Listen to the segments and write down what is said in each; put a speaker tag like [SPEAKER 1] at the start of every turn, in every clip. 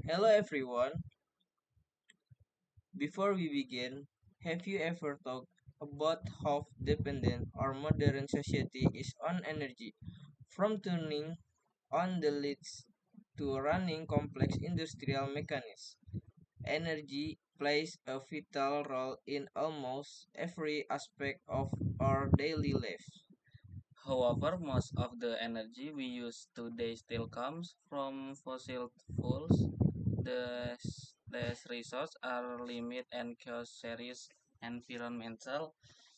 [SPEAKER 1] Hello everyone. Before we begin, have you ever thought about how dependent our modern society is on energy? From turning on the lights to running complex industrial mechanisms, energy plays a vital role in almost every aspect of our daily life.
[SPEAKER 2] However, most of the energy we use today still comes from fossil fuels. These resources are limited and cause serious environmental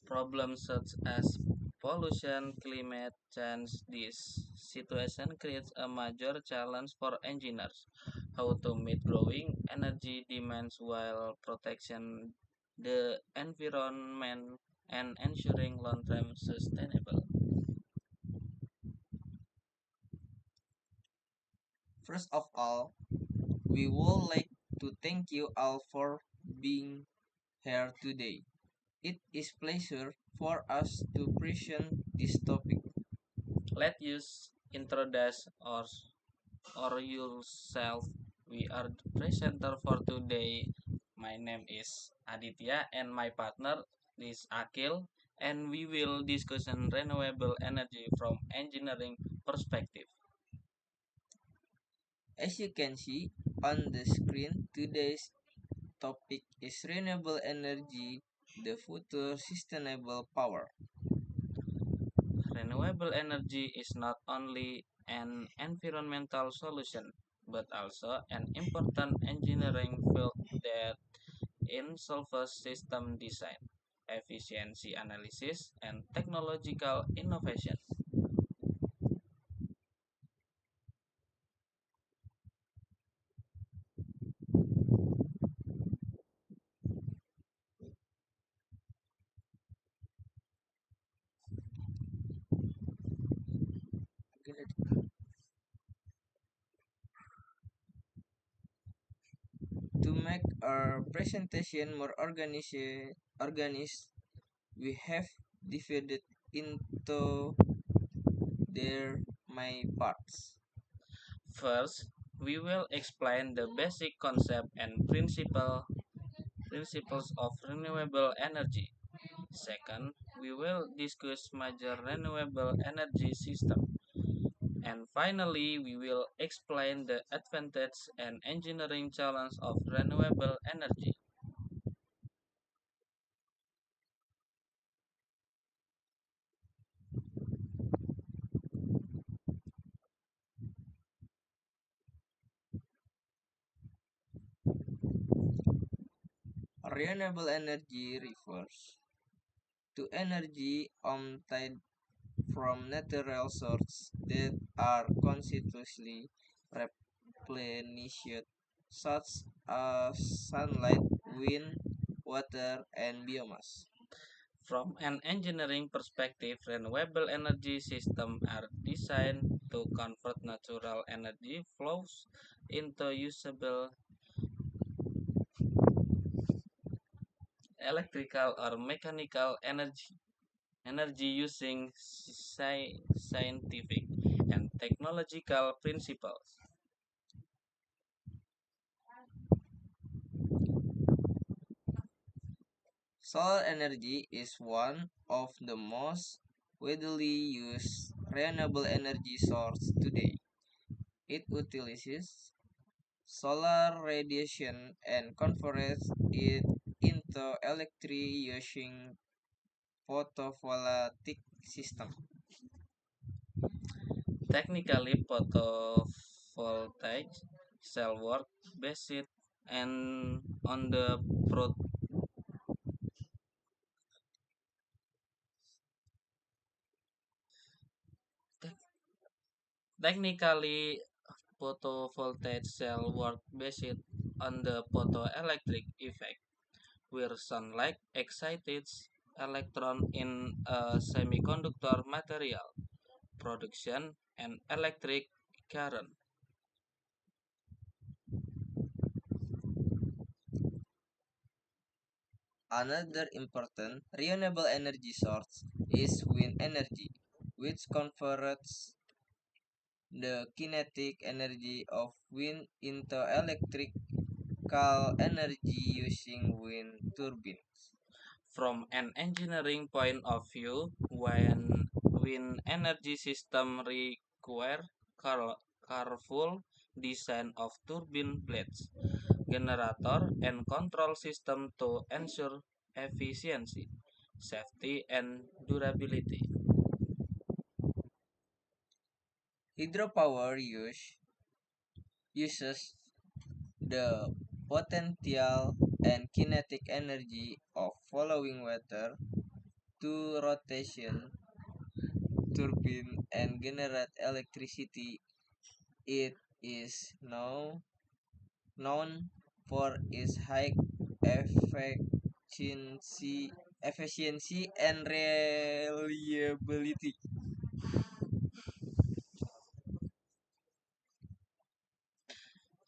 [SPEAKER 2] problems such as pollution, climate change. This situation creates a major challenge for engineers how to meet growing energy demands while protecting the environment and ensuring long-term sustainable.
[SPEAKER 1] First of all, we would like to thank you all for being here today. It is pleasure for us to present this topic.
[SPEAKER 2] Let us introduce or yourself. We are the presenter for today. My name is Aditya and my partner is Akil, and we will discuss on renewable energy from engineering perspective.
[SPEAKER 1] As you can see on the screen, today's topic is renewable energy, the future sustainable power.
[SPEAKER 2] Renewable energy is not only an environmental solution but also an important engineering field that involves system design, efficiency analysis, and technological innovation.
[SPEAKER 1] To make our presentation more organized, we have divided into their my parts.
[SPEAKER 2] First, we will explain the basic concept and principles of renewable energy. Second, we will discuss major renewable energy systems. And finally, we will explain the advantage and engineering challenge of renewable energy.
[SPEAKER 1] Renewable energy refers to energy obtained from natural sources that are continuously replenished, such as sunlight, wind, water, and biomass.
[SPEAKER 2] From an engineering perspective, renewable energy systems are designed to convert natural energy flows into usable electrical or mechanical energy using scientific and technological principles.
[SPEAKER 1] Solar energy is one of the most widely used renewable energy sources today. It utilizes solar radiation and converts it into electricity using photovoltaic system.
[SPEAKER 2] Technically, photovoltaic cell work based and on the pro- tec- technically photovoltaic cell work based on the photoelectric effect, where sunlight excites electron in a semiconductor material production and electric current.
[SPEAKER 1] Another important renewable energy source is wind energy, which converts the kinetic energy of wind into electrical energy using wind turbines.
[SPEAKER 2] From an engineering point of view, when wind energy system require careful design of turbine blades, generator, and control system to ensure efficiency, safety, and durability.
[SPEAKER 1] Hydropower uses the potential and kinetic energy of flowing water to rotation turbine and generate electricity. It is now known for its high efficiency, efficiency and reliability.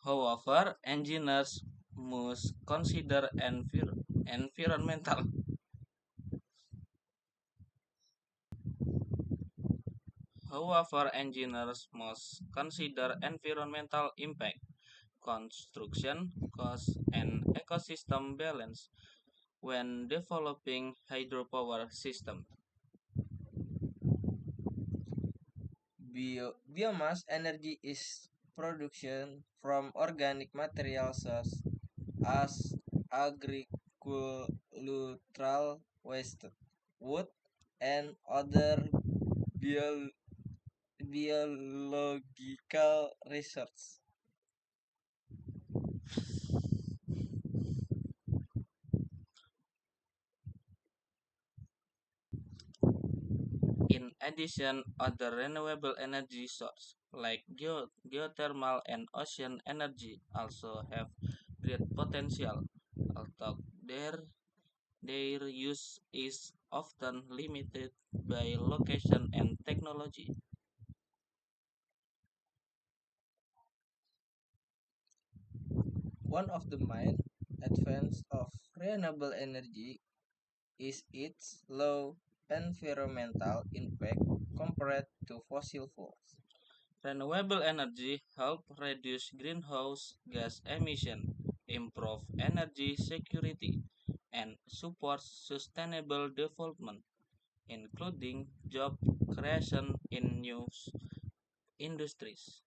[SPEAKER 2] However, engineers must consider environmental. However, engineers must consider environmental impact, construction costs, and ecosystem balance when developing hydropower systems.
[SPEAKER 1] Biomass energy is production from organic materials such as agricultural waste, wood, and other bio- biological research.
[SPEAKER 2] In addition, other renewable energy sources like geothermal and ocean energy also have great potential, although their use is often limited by location and technology.
[SPEAKER 1] One of the main advantages of renewable energy is its low environmental impact compared to fossil fuels.
[SPEAKER 2] Renewable energy help reduce greenhouse gas emission, improve energy security, and support sustainable development, including job creation in new industries.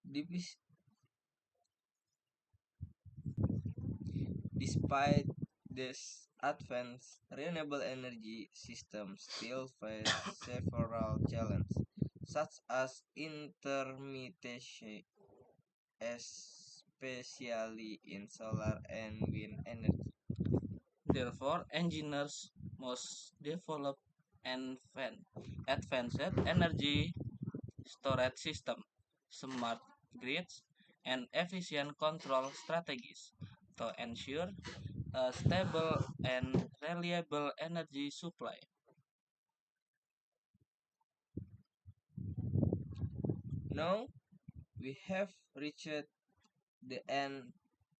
[SPEAKER 1] Depis- Despite this advance, renewable energy systems still face several challenges, such as intermittency, especially in solar and wind energy.
[SPEAKER 2] Therefore, engineers must develop advan- advanced energy storage systems, smart grids, and efficient control strategies to ensure a stable and reliable energy supply.
[SPEAKER 1] Now we have reached the end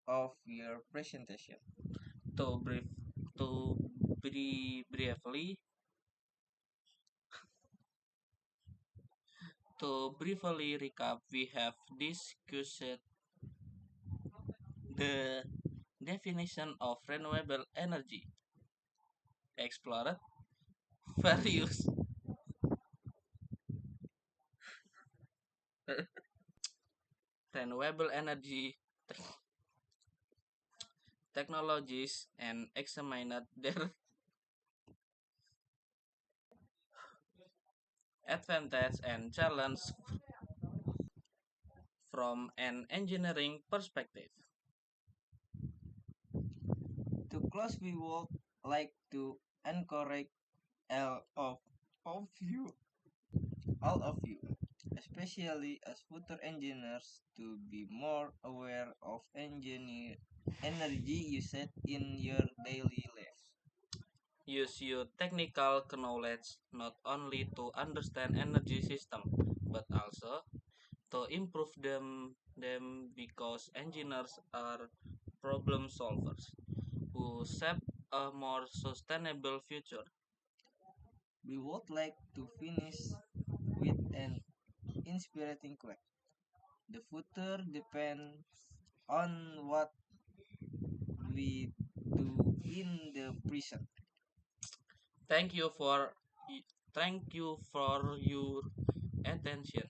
[SPEAKER 1] of your presentation.
[SPEAKER 2] To brief, briefly, to briefly recap, we have discussed the definition of renewable energy, explored various renewable energy technologies, and examined their advantages and challenges from an engineering perspective.
[SPEAKER 1] To close, we would like to encourage all you, all of you, especially as future engineers, to be more aware of energy usage in your daily life.
[SPEAKER 2] Use your technical knowledge not only to understand energy system, but also to improve them because engineers are problem solvers who shape a more sustainable future.
[SPEAKER 1] We would like to finish with an inspiring quote. The future depends on what we do in the present.
[SPEAKER 2] Thank you for thank you for your attention.